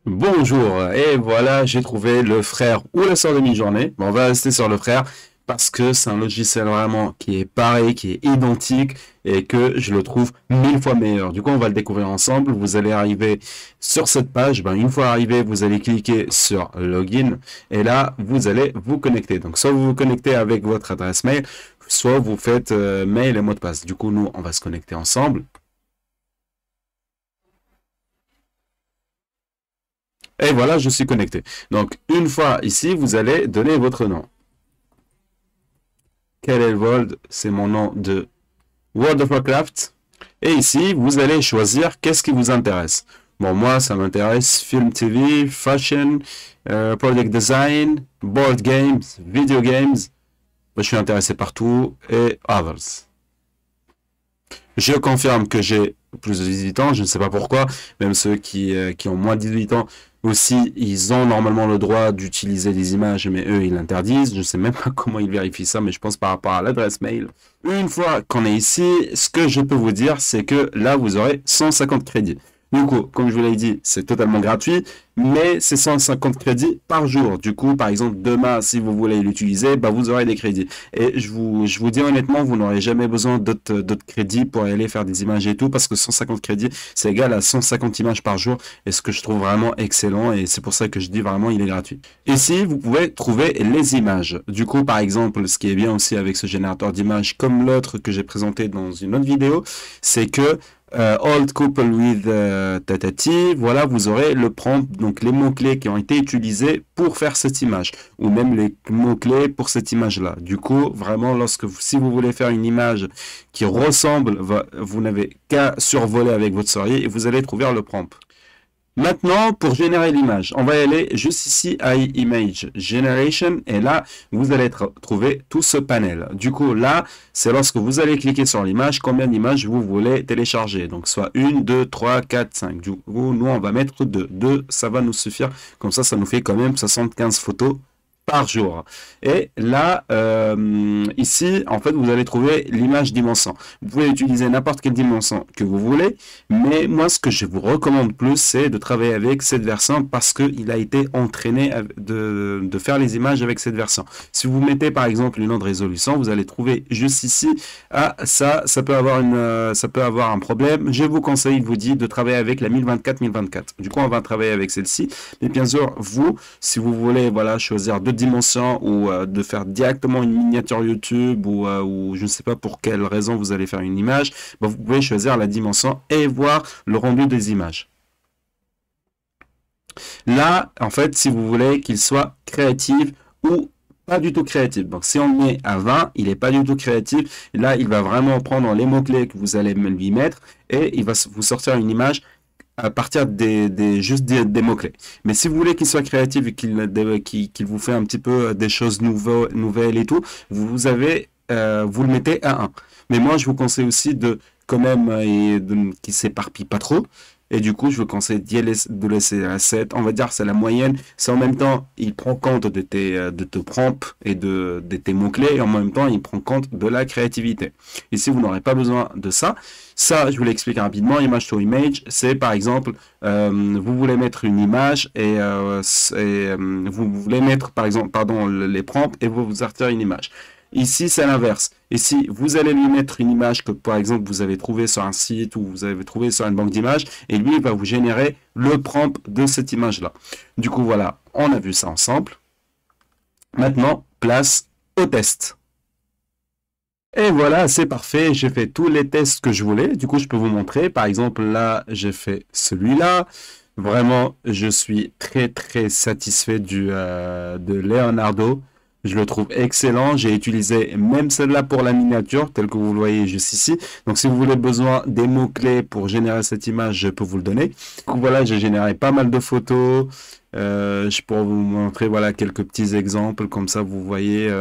Bonjour, et voilà, j'ai trouvé le frère ou la sœur de mi-journée. Bon, on va rester sur le frère parce que c'est un logiciel vraiment qui est pareil, qui est identique et que je le trouve 1000 fois meilleur. Du coup, on va le découvrir ensemble. Vous allez arriver sur cette page. Une fois arrivé, vous allez cliquer sur Login et là, vous allez vous connecter. Donc, soit vous vous connectez avec votre adresse mail, soit vous faites mail et mot de passe. Du coup, nous, on va se connecter ensemble. Et voilà, je suis connecté. Donc, une fois ici, vous allez donner votre nom. Kellervold, c'est mon nom de World of Warcraft. Et ici, vous allez choisir qu'est-ce qui vous intéresse. Bon, moi, ça m'intéresse film TV, fashion, product design, board games, video games. Je suis intéressé partout et others. Je confirme que j'ai plus de 18 ans, je ne sais pas pourquoi, même ceux qui ont moins de 18 ans aussi, ils ont normalement le droit d'utiliser des images, mais eux, ils l'interdisent. Je ne sais même pas comment ils vérifient ça, mais je pense par rapport à l'adresse mail. Une fois qu'on est ici, ce que je peux vous dire, c'est que là, vous aurez 150 crédits. Du coup, comme je vous l'ai dit, c'est totalement gratuit, mais c'est 150 crédits par jour. Du coup, par exemple, demain, si vous voulez l'utiliser, vous aurez des crédits. Et je vous dis honnêtement, vous n'aurez jamais besoin d'autres crédits pour aller faire des images et tout, parce que 150 crédits, c'est égal à 150 images par jour, et ce que je trouve vraiment excellent, et c'est pour ça que je dis vraiment, il est gratuit. Ici, vous pouvez trouver les images. Du coup, par exemple, ce qui est bien aussi avec ce générateur d'images, comme l'autre que j'ai présenté dans une autre vidéo, c'est que Old couple with tatati, voilà, vous aurez le prompt, donc les mots-clés qui ont été utilisés pour faire cette image, ou même les mots-clés pour cette image-là. Du coup, vraiment, si vous voulez faire une image qui ressemble, vous n'avez qu'à survoler avec votre souris et vous allez trouver le prompt. Maintenant, pour générer l'image, on va y aller juste ici à Image Generation et là, vous allez trouver tout ce panel. Du coup, là, c'est lorsque vous allez cliquer sur l'image, combien d'images vous voulez télécharger. Donc, soit 1, 2, 3, 4, 5. Du coup, nous, on va mettre 2. 2, ça va nous suffire. Comme ça nous fait quand même 75 photos par jour. Et là, ici, en fait, vous allez trouver l'image dimension. Vous pouvez utiliser n'importe quelle dimension que vous voulez, mais moi, ce que je vous recommande plus, c'est de travailler avec cette version parce qu'il a été entraîné de faire les images avec cette version. Si vous mettez, par exemple, une autre résolution, vous allez trouver juste ici, ça peut avoir un problème. Je vous conseille, vous dis, de travailler avec la 1024-1024. Du coup, on va travailler avec celle-ci. Mais bien sûr, vous, si vous voulez, voilà, choisir deux dimensions ou de faire directement une miniature YouTube ou je ne sais pas pour quelle raison vous allez faire une image, vous pouvez choisir la dimension et voir le rendu des images. Là, en fait, si vous voulez qu'il soit créatif ou pas du tout créatif. Donc, si on le met à 20, il n'est pas du tout créatif. Là, il va vraiment prendre les mots-clés que vous allez lui mettre et il va vous sortir une image à partir juste des mots-clés. Mais si vous voulez qu'il soit créatif et qu'il vous fait un petit peu des choses nouvelles et tout, vous le mettez à 1. Mais moi, je vous conseille aussi de quand même qu'il s'éparpille pas trop. Et du coup, je vous conseille de laisser à 7. On va dire c'est la moyenne. C'est en même temps, il prend compte de tes prompts et de tes mots-clés. Et en même temps, il prend compte de la créativité. Ici, vous n'aurez pas besoin de ça. Ça, je vous l'explique rapidement. Image to image, c'est par exemple, vous voulez mettre une image vous voulez mettre, par exemple, pardon, les prompts et vous sortir une image. Ici, c'est l'inverse. Ici, vous allez lui mettre une image que, par exemple, vous avez trouvé sur un site ou vous avez trouvé sur une banque d'images et lui, il va vous générer le prompt de cette image-là. Du coup, voilà, on a vu ça ensemble. Maintenant, place au test. Et voilà, c'est parfait. J'ai fait tous les tests que je voulais. Du coup, je peux vous montrer. Par exemple, là, j'ai fait celui-là. Vraiment, je suis très, très satisfait de Leonardo. Je le trouve excellent. J'ai utilisé même celle-là pour la miniature, telle que vous le voyez juste ici. Donc, si vous voulez besoin des mots-clés pour générer cette image, je peux vous le donner. Donc, voilà, j'ai généré pas mal de photos. Je pourrais vous montrer, voilà, quelques petits exemples. Comme ça, vous voyez...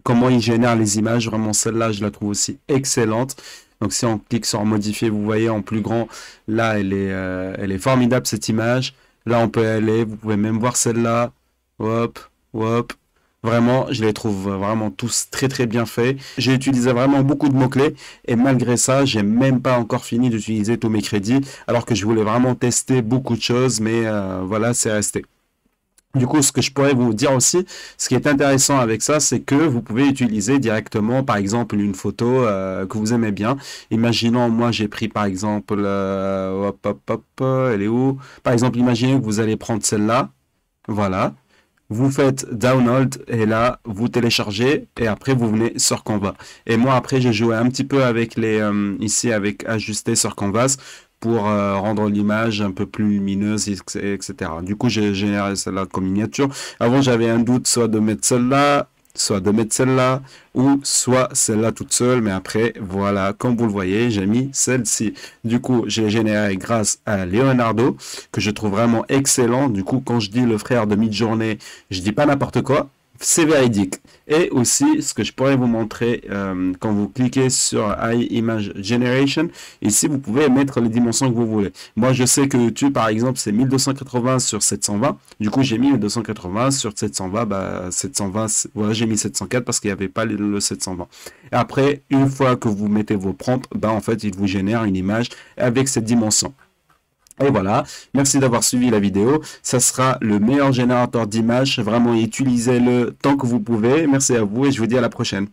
comment il génère les images. Vraiment, celle-là, je la trouve aussi excellente. Donc, si on clique sur modifier, vous voyez en plus grand, là, elle est formidable cette image. Là, on peut aller, vous pouvez même voir celle-là. Hop, hop. Vraiment, je les trouve vraiment tous très très bien faits. J'ai utilisé vraiment beaucoup de mots-clés et malgré ça, j'ai même pas encore fini d'utiliser tous mes crédits alors que je voulais vraiment tester beaucoup de choses, mais voilà, c'est resté. Du coup, ce que je pourrais vous dire aussi, ce qui est intéressant avec ça, c'est que vous pouvez utiliser directement, par exemple, une photo que vous aimez bien. Imaginons, moi, j'ai pris, par exemple, hop, hop, hop, elle est où? Par exemple, imaginez que vous allez prendre celle-là. Voilà. Vous faites download et là, vous téléchargez et après, vous venez sur Canva. Et moi, après, j'ai joué un petit peu avec ici, avec ajuster sur Canvas pour rendre l'image un peu plus lumineuse, etc. Du coup, j'ai généré celle-là comme miniature. Avant, j'avais un doute soit de mettre celle-là, soit de mettre celle-là, ou soit celle-là toute seule. Mais après, voilà, comme vous le voyez, j'ai mis celle-ci. Du coup, j'ai généré grâce à Leonardo, que je trouve vraiment excellent. Du coup, quand je dis le frère de Midjourney, je dis pas n'importe quoi. C'est véridique. Et aussi, ce que je pourrais vous montrer quand vous cliquez sur Image Generation, ici, vous pouvez mettre les dimensions que vous voulez. Moi, je sais que YouTube, par exemple, c'est 1280 sur 720. Du coup, j'ai mis 1280 sur 720. Bah, 720, voilà, j'ai mis 704 parce qu'il n'y avait pas le 720. Et après, une fois que vous mettez vos prompts, bah, en fait, il vous génère une image avec cette dimension. Et voilà, merci d'avoir suivi la vidéo. Ça sera le meilleur générateur d'images. Vraiment, utilisez-le tant que vous pouvez. Merci à vous et je vous dis à la prochaine.